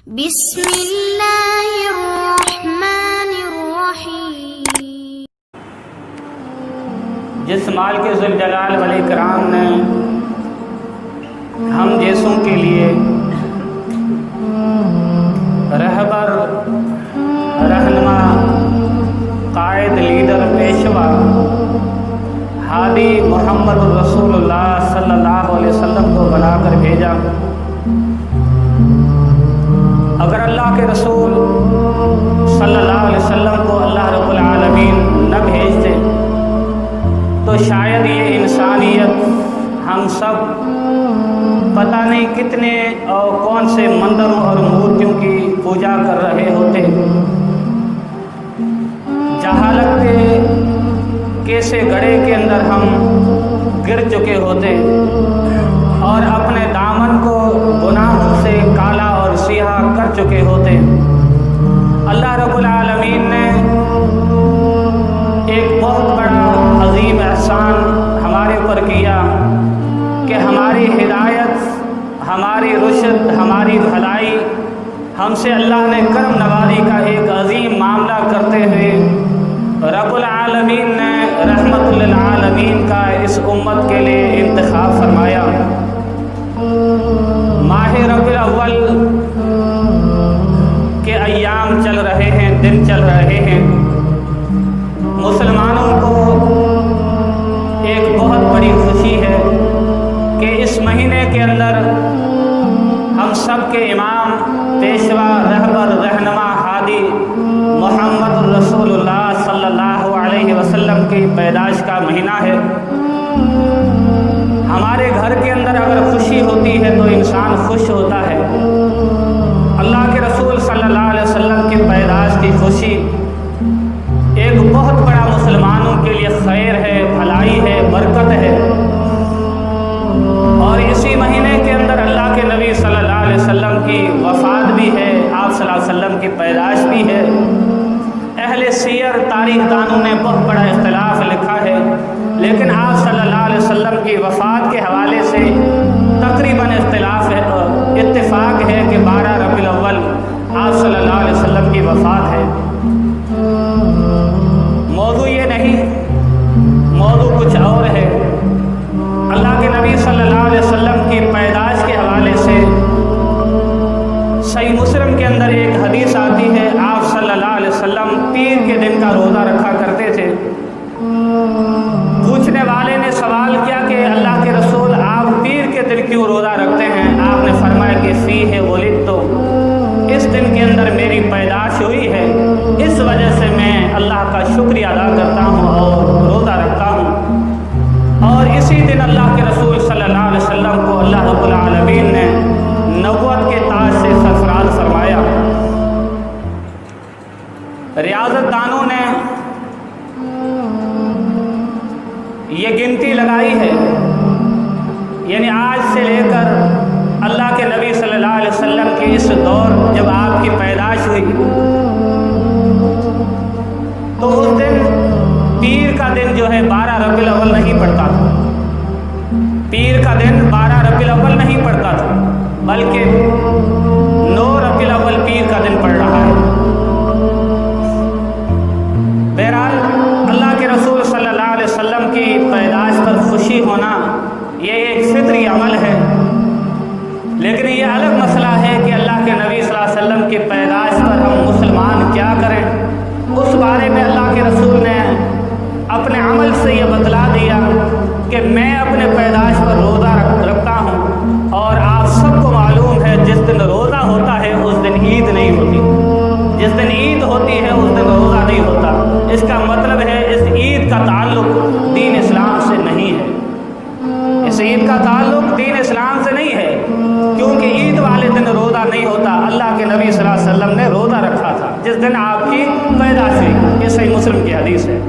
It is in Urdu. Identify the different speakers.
Speaker 1: بسم اللہ الرحمن الرحیم۔
Speaker 2: جس مال کے ذوالجلال والاکرام نے ہم جیسوں کے لیے رہبر، رہنما، قائد، لیڈر، پیشوا، ہادی محمد رسول اللہ صلی اللہ علیہ وسلم کو بنا کر بھیجا، اگر اللہ کے رسول صلی اللہ علیہ وسلم کو اللہ رب العالمین نہ بھیجتے تو شاید یہ انسانیت ہم سب پتہ نہیں کتنے اور کون سے مندروں اور مورتیوں کی پوجا کر رہے ہوتے، جہالت کے کیسے گڑھے کے اندر ہم گر چکے ہوتے اور اپنے دامن کو گناہوں سے کالا اور سیاہ کر چکے ہوتے۔ اللہ رب العالمین نے ایک بہت بڑا عظیم احسان ہمارے اوپر کیا کہ ہماری ہدایت، ہماری رشد، ہماری بھلائی ہم سے اللہ نے کرم نوازی کا ایک عظیم معاملہ کرتے ہوئے رب العالمین نے رحمت للعالمین کا اس امت کے لیے انتخاب فرمایا۔ ماہ ربیع الاول کے ایام چل رہے ہیں، دن چل رہے ہیں، مسلمانوں کو ایک بہت بڑی خوشی ہے کہ اس مہینے کے اندر ہم سب کے امام، پیشوا، رہبر، رہنما، ہادی محمد رسول اللہ صلی اللہ علیہ وسلم کی پیدائش کا مہینہ ہے۔ ہمارے گھر کے اندر اگر خوشی ہوتی ہے تو انسان خوش ہوتا ہے۔ اللہ کے رسول صلی اللہ علیہ وسلم کی پیدائش کی خوشی ایک بہت بڑا مسلمانوں کے لیے خیر ہے، بھلائی ہے، برکت ہے، اور اسی مہینے کے اندر اللہ کے نبی صلی اللہ علیہ وسلم کی وفات بھی ہے، آپ صلی اللہ علیہ وسلم کی پیدائش بھی ہے۔ اہل سیر، تاریخ دانوں نے بہت بڑا اختلاف لکھا ہے، لیکن آپ صلی اللہ علیہ وسلم کی وفات کے حوالے سے تقریباً اتفاق ہے کہ 12 ربیع الاول آپ صلی اللہ علیہ وسلم کی وفات ہے۔ موضوع یہ نہیں، موضوع کچھ اور ہے۔ اللہ کے نبی صلی اللہ علیہ وسلم کی پیدائش کے حوالے سے صحیح مسلم کے اندر ایک حدیث آتی ہے، آپ صلی اللہ علیہ وسلم پیر کے دن کا روزہ رکھا کرتے تھے۔ پوچھنے والے نے سوال کیا کہ اللہ کے رسول آپ پیر کے دن کیوں روزہ رکھتے ہیں؟ آپ نے فرمایا کہ فیہ ولدت، اس دن کے اندر میری پیدائش ہوئی ہے، اس وجہ سے میں اللہ کا شکریہ ادا کرتا ہوں اور روزہ رکھتا ہوں۔ اور اسی دن اللہ کے رسول صلی اللہ علیہ وسلم کو اللہ رب العالمین نے نبوت کے تاج سے سرفراز فرمایا۔ ریاضت دانوں نے یہ گنتی لگائی ہے، یعنی آج سے لے کر اللہ کے نبی صلی اللہ علیہ وسلم کے اس دور جب آپ کی پیدائش ہوئی تو اس دن پیر کا دن جو ہے 12 ربیع الاول نہیں پڑتا تھا، پیر کا دن 12 ربیع الاول نہیں پڑتا تھا، بلکہ 9 ربیع الاول پیر کا دن پڑ رہا ہے۔ بہرحال اللہ کے رسول صلی اللہ علیہ وسلم کی پیدائش پر خوشی ہونا یہ ایک فطری عمل ہے، لیکن یہ الگ مسئلہ ہے کہ اللہ کے نبی صلی اللہ علیہ وسلم کی پیدائش پر ہم مسلمان کیا کریں۔ اس بارے میں اللہ کے رسول نے اپنے عمل سے یہ بتلا دیا کہ میں اپنے پیدائش پر روزہ رکھتا ہوں، اور آپ سب کو معلوم ہے جس دن روزہ ہوتا ہے اس دن عید نہیں ہوتی، جس دن عید ہوتی ہے اس دن روزہ نہیں ہوتا۔ اس کا مطلب ہے اس عید کا تعلق دین اسلام سے نہیں ہے، اس عید کا تعلق دین اسلام سے نہیں ہے، کیونکہ عید والے دن روزہ نہیں ہوتا۔ اللہ کے نبی صلی اللہ علیہ وسلم نے روزہ رکھا تھا جس دن آپ کی پیدائش ہوئی، یہ صحیح مسلم کی حدیث ہے۔